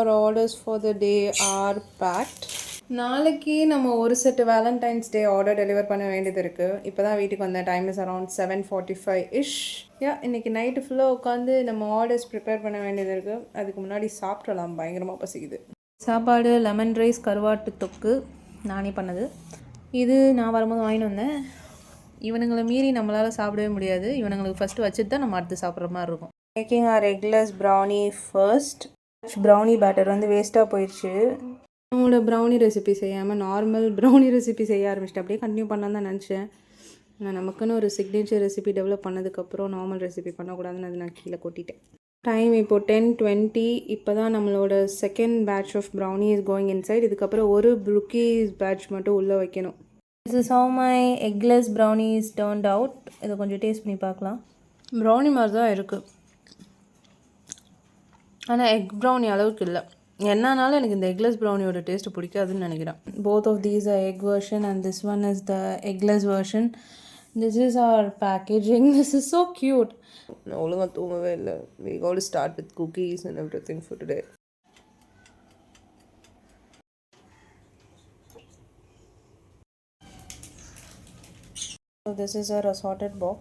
our orders for the day are packed. நாளைக்கு நம்ம ஒரு செட்டு வேலண்டைன்ஸ் டே ஆர்டர் டெலிவர் பண்ண வேண்டியது இருக்குது. இப்போ தான் வீட்டுக்கு வந்தேன். Time is around 7:45 இஷ். இன்றைக்கி நைட்டு ஃபுல்லாக உட்காந்து நம்ம ஆர்டர்ஸ் ப்ரிப்பேர் பண்ண வேண்டியது இருக்குது. அதுக்கு முன்னாடி சாப்பிட்றலாம், பயங்கரமாக பசிக்குது. சாப்பாடு லெமன் ரைஸ், கருவாட்டு தொக்கு நானே பண்ணது. இது நான் வரும்போது வாங்கிட்டு வந்தேன். இவனுங்களை மீறி நம்மளால் சாப்பிடவே முடியாது. இவனுங்களுக்கு ஃபஸ்ட்டு வச்சுட்டு தான் நம்ம அடுத்து சாப்பிட்ற மாதிரி இருக்கும். Making our eggless brownie first. Brownie batter வந்து வேஸ்ட்டாக போயிடுச்சு. நம்மளோட ப்ரௌனி ரெசிபி செய்யாமல் நார்மல் ப்ரௌனி ரெசிபி செய்ய ஆரம்பிச்சிட்டு அப்படியே கண்டினியூ பண்ணலான்னு தான் நினச்சேன். நான் நமக்குன்னு ஒரு சிக்னேச்சர் ரெசிபி டெவலப் பண்ணதுக்கப்புறம் நார்மல் ரெசிபி பண்ணக்கூடாதுன்னு அது நான் கீழே கொட்டிட்டேன். டைம் இப்போது 10:20. இப்போ தான் நம்மளோட second batch of brownie is going inside. இதுக்கப்புறம் ஒரு ப்ரூக்கீஸ் பேட்ச் மட்டும் உள்ளே வைக்கணும். This is how my eggless brownies turned out. இதை கொஞ்சம் டேஸ்ட் பண்ணி பார்க்கலாம். ப்ரௌனி மாதிரி தான் இருக்குது, ஆனால் எக் ப்ரௌனி அளவுக்கு இல்லை. என்னன்னாலும் எனக்கு இந்த எக்லெஸ் ப்ரௌனியோட டேஸ்ட்டு பிடிக்காதுன்னு நினைக்கிறேன். Both of these are egg version and this one is the eggless version. This is our packaging. This is so cute. நான் ஒழுங்காக தூங்கவே இல்லை. We got to start with cookies and everything for today. So this is our assorted box.